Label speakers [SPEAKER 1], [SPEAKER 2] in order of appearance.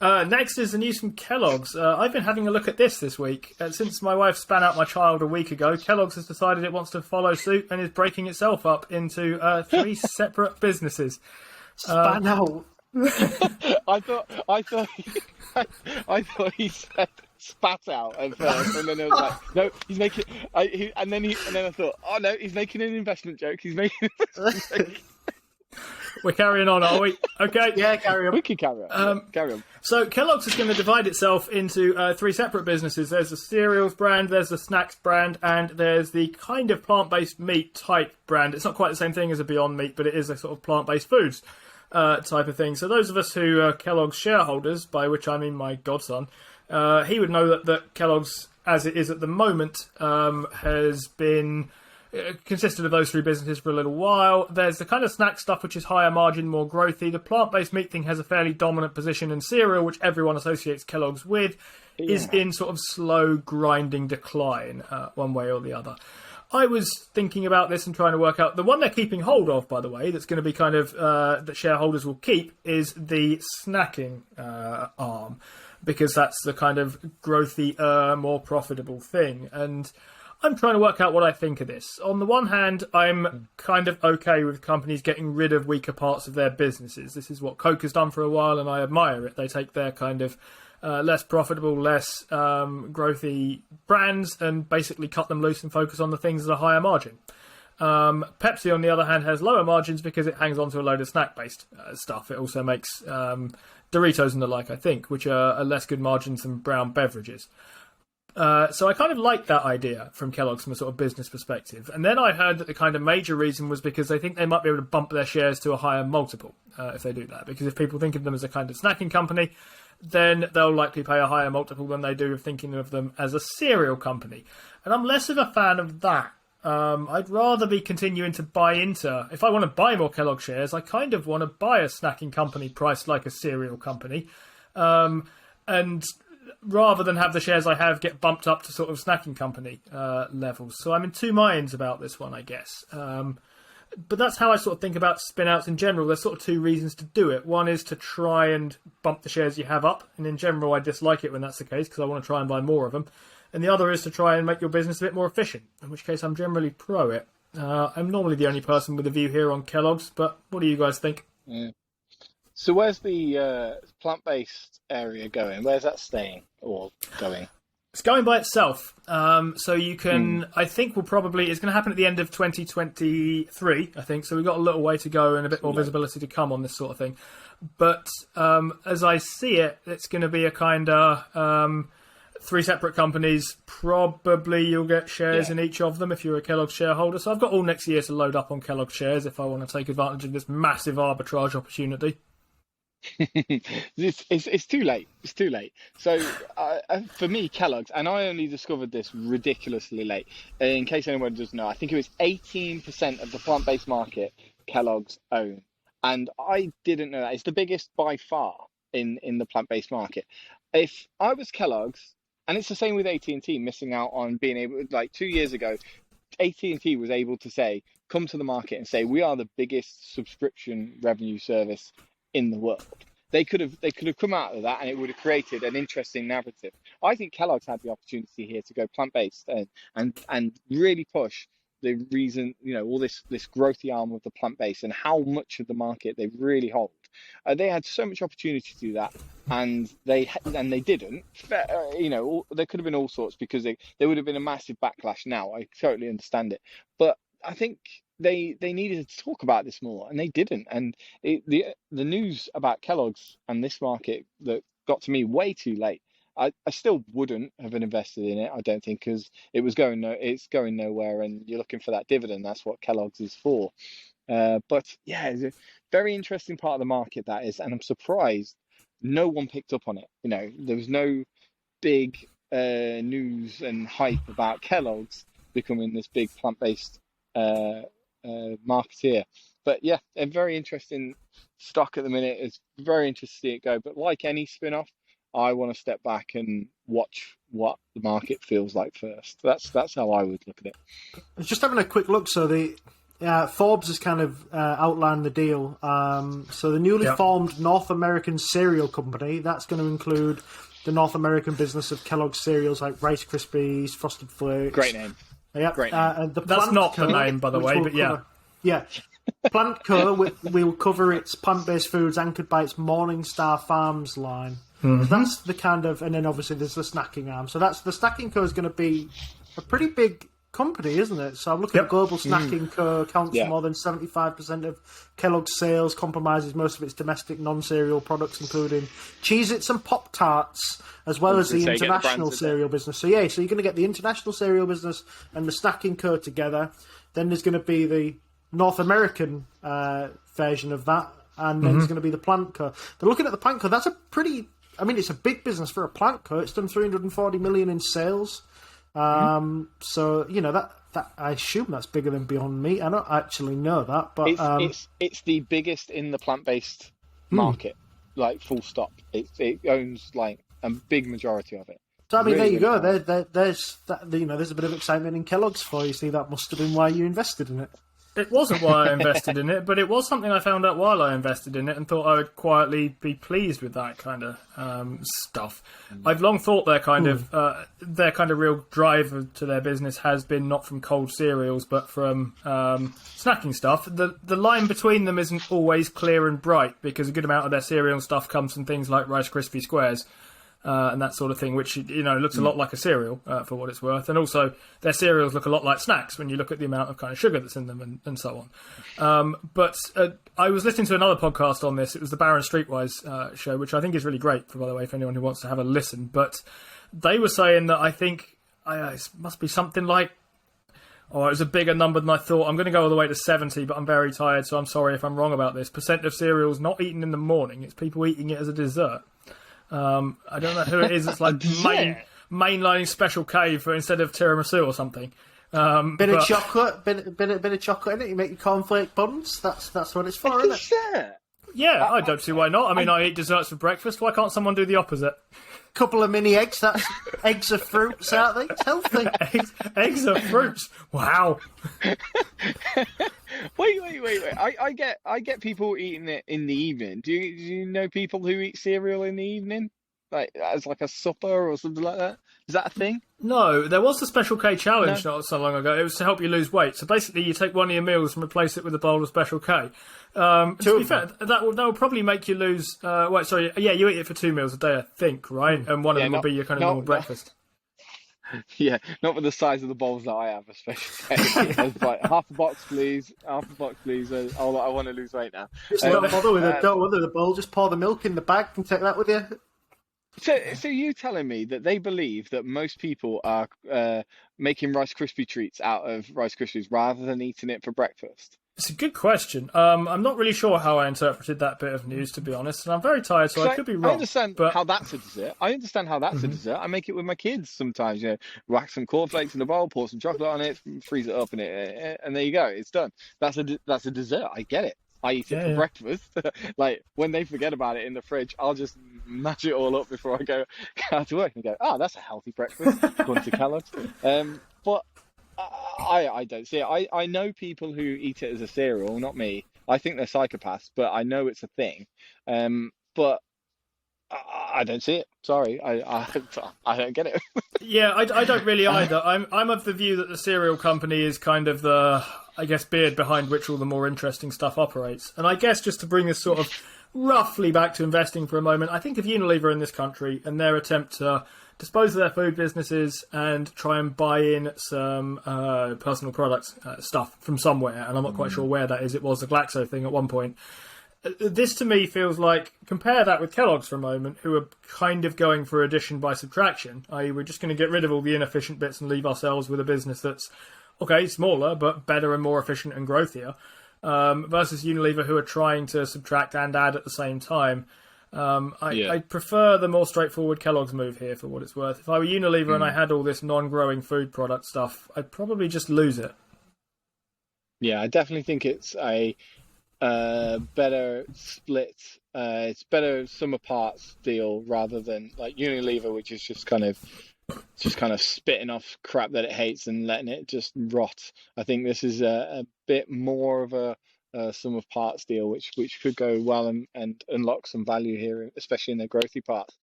[SPEAKER 1] Next is the news from Kellogg's. I've been having a look at this week. Since my wife span out my child a week ago, Kellogg's has decided it wants to follow suit and is breaking itself up into three separate businesses.
[SPEAKER 2] Span out.
[SPEAKER 3] I thought he said spat out at first, and then I was like, no, he's making. And then I thought, oh no, he's making an investment joke. He's making.
[SPEAKER 1] We're carrying on, are we? Okay.
[SPEAKER 2] Yeah, carry on.
[SPEAKER 3] We can carry on. Carry on.
[SPEAKER 1] So Kellogg's is going to divide itself into three separate businesses. There's the cereals brand, there's the snacks brand, and there's the kind of plant-based meat type brand. It's not quite the same thing as a Beyond Meat, but it is a sort of plant-based foods type of thing. So those of us who are Kellogg's shareholders, by which I mean my godson, he would know that Kellogg's, as it is at the moment, has been consisted of those three businesses for a little while. There's the kind of snack stuff which is higher margin, more growthy. The plant-based meat thing has a fairly dominant position, and cereal, which everyone associates Kellogg's with, is in sort of slow grinding decline, one way or the other. I was thinking about this and trying to work out the one they're keeping hold of, by the way, that's going to be kind of that shareholders will keep, is the snacking arm, because that's the kind of growthy, more profitable thing. And I'm trying to work out what I think of this. On the one hand, I'm kind of okay with companies getting rid of weaker parts of their businesses. This is what Coke has done for a while, and I admire it. They take their kind of less profitable, less growthy brands and basically cut them loose and focus on the things that are higher margin. Pepsi, on the other hand, has lower margins because it hangs on to a load of snack-based stuff. It also makes Doritos and the like, I think, which are less good margins than brown beverages. So I kind of like that idea from Kellogg's from a sort of business perspective. And then I heard that the kind of major reason was because they think they might be able to bump their shares to a higher multiple if they do that. Because if people think of them as a kind of snacking company, then they'll likely pay a higher multiple than they do of thinking of them as a cereal company. And I'm less of a fan of that. I'd rather be continuing to buy into... If I want to buy more Kellogg shares, I kind of want to buy a snacking company priced like a cereal company. And rather than have the shares I have get bumped up to sort of snacking company levels. So I'm in two minds about this one, I guess. But that's how I sort of think about spin-outs in general. There's sort of two reasons to do it. One is to try and bump the shares you have up. And in general, I dislike it when that's the case because I want to try and buy more of them. And the other is to try and make your business a bit more efficient, in which case I'm generally pro it. I'm normally the only person with a view here on Kellogg's, but what do you guys think?
[SPEAKER 3] Yeah. So where's the plant-based area going? Where's that staying or going?
[SPEAKER 1] It's going by itself. So you can, I think it's going to happen at the end of 2023, I think. So we've got a little way to go and a bit more visibility to come on this sort of thing. But as I see it, it's going to be a kind of three separate companies. Probably you'll get shares in each of them if you're a Kellogg shareholder. So I've got all next year to load up on Kellogg shares if I want to take advantage of this massive arbitrage opportunity.
[SPEAKER 3] It's too late. It's too late. So for me, Kellogg's, and I only discovered this ridiculously late. In case anyone doesn't know, I think it was 18% of the plant-based market Kellogg's own, and I didn't know that. It's the biggest by far in the plant-based market. If I was Kellogg's, and it's the same with AT&T missing out on being able, like 2 years ago, AT&T was able to say, come to the market and say, we are the biggest subscription revenue service in the world. They could have come out of that and it would have created an interesting narrative. I think Kellogg's had the opportunity here to go plant-based and really push the reason, all this growthy arm of the plant-based and how much of the market they really hold. They had so much opportunity to do that, and they didn't. There could have been all sorts because there would have been a massive backlash. Now I totally understand it, but I think they needed to talk about this more, and they didn't. And the news about Kellogg's and this market that got to me way too late. I still wouldn't have invested in it, I don't think, because it's going nowhere, and you're looking for that dividend. That's what Kellogg's is for. But yeah, it's a very interesting part of the market that is, and I'm surprised no one picked up on it. There was no big news and hype about Kellogg's becoming this big plant-based marketeer. But yeah, a very interesting stock at the minute. It's very interesting to see it go. But like any spin-off, I want to step back and watch what the market feels like first. That's how I would look at it.
[SPEAKER 2] Just having a quick look. So Forbes has kind of outlined the deal. So the newly formed North American cereal company, that's going to include the North American business of Kellogg's cereals like Rice Krispies, Frosted Flakes.
[SPEAKER 3] Great name.
[SPEAKER 2] Yeah,
[SPEAKER 3] Great name.
[SPEAKER 1] That's not the name, by the way, but yeah.
[SPEAKER 2] Yeah. Plant Co. will cover its plant-based foods anchored by its Morningstar Farms line. Mm-hmm. So that's the kind of, and then obviously there's the snacking arm. So that's the Snacking Co. is going to be a pretty big company, isn't it? So I'm looking at Global Snacking Co. accounts for more than 75% of Kellogg's sales, compromises most of its domestic non-cereal products, including Cheez-Its and Pop-Tarts, as well as the international cereal business. So so you're going to get the international cereal business and the Snacking Co. together. Then there's going to be the North American version of that, and then there's going to be the Plant Co. They're looking at the Plant Co. That's a pretty, it's a big business for a Plant Co. It's done 340 million in sales. So that I assume that's bigger than Beyond Meat. I don't actually know that, but
[SPEAKER 3] it's the biggest in the plant-based market, like full stop. It owns like a big majority of it.
[SPEAKER 2] So there you go. There's a bit of excitement in Kellogg's for you. See, that must have been why you invested in it.
[SPEAKER 1] It wasn't why I invested in it, but it was something I found out while I invested in it and thought I would quietly be pleased with that kind of stuff. I've long thought their kind of real drive to their business has been not from cold cereals, but from snacking stuff. The line between them isn't always clear and bright because a good amount of their cereal stuff comes from things like Rice Krispie Squares. And that sort of thing, which looks a lot like a cereal for what it's worth, and also their cereals look a lot like snacks when you look at the amount of kind of sugar that's in them and so on. But I was listening to another podcast on this. It was the Baron Streetwise show, which I think is really great, by the way, for anyone who wants to have a listen. But they were saying that I think it must be something like, it was a bigger number than I thought. I'm going to go all the way to 70, but I'm very tired, so I'm sorry if I'm wrong about this. % of cereals not eaten in the morning. It's people eating it as a dessert. I don't know who it is. It's like mainlining Special K for instead of tiramisu or something.
[SPEAKER 2] Bit of chocolate, bit of chocolate in it. You make your cornflake buns. That's what it's for, isn't it?
[SPEAKER 1] Yeah, I don't see why not. I eat desserts for breakfast. Why can't someone do the opposite?
[SPEAKER 2] Couple of mini eggs. That's eggs are fruits, aren't they? It's healthy.
[SPEAKER 1] Eggs are fruits. Wow.
[SPEAKER 3] Wait. I get people eating it in the evening. Do you know people who eat cereal in the evening, like as like a supper or something like that? Is that a thing?
[SPEAKER 1] No, there was the Special K challenge not so long ago. It was to help you lose weight. So basically, you take one of your meals and replace it with a bowl of Special K. To be fair, that will probably make you lose. You eat it for 2 meals a day, I think, right? And one of them will be your kind of normal breakfast.
[SPEAKER 3] Yeah, not with the size of the bowls that I have, especially. I was like, half a box, please. I want to lose weight now.
[SPEAKER 2] Just don't bother with it. Don't bother the bowl. Just pour the milk in the bag and take that with you.
[SPEAKER 3] So you telling me that they believe that most people are making Rice Krispie treats out of Rice Krispies rather than eating it for breakfast?
[SPEAKER 1] It's a good question. I'm not really sure how I interpreted that bit of news, to be honest, and I'm very tired, so I could be wrong.
[SPEAKER 3] I understand how that's a dessert. A dessert. I make it with my kids sometimes. Whack some cornflakes in the bowl, pour some chocolate on it, freeze it up, and there you go. It's done. That's a dessert. I get it. I eat it for breakfast. Like when they forget about it in the fridge, I'll just mash it all up before I go out to work and go, that's a healthy breakfast. According to Kellogg's. But I don't see it. I know people who eat it as a cereal, not me. I think they're psychopaths, but I know it's a thing. But I don't see it. Sorry, I don't get it.
[SPEAKER 1] Yeah, I don't really either. I'm of the view that the cereal company is kind of the, I guess, beard behind which all the more interesting stuff operates. And I guess just to bring this sort of roughly back to investing for a moment, I think of Unilever in this country and their attempt to dispose of their food businesses and try and buy in some personal products stuff from somewhere. And I'm not quite sure where that is. It was the Glaxo thing at one point. This to me feels like, compare that with Kellogg's for a moment, who are kind of going for addition by subtraction, i.e. we're just going to get rid of all the inefficient bits and leave ourselves with a business that's, okay, smaller, but better and more efficient and growthier, versus Unilever, who are trying to subtract and add at the same time. I prefer the more straightforward Kellogg's move here, for what it's worth. If I were Unilever and I had all this non-growing food product stuff, I'd probably just lose it.
[SPEAKER 3] Yeah, I definitely think it's a better split It's better sum of parts deal rather than like Unilever, which is just kind of spitting off crap that it hates and letting it just rot. I think this is a bit more of a sum of parts deal, which could go well and unlock some value here, especially in the growthy parts.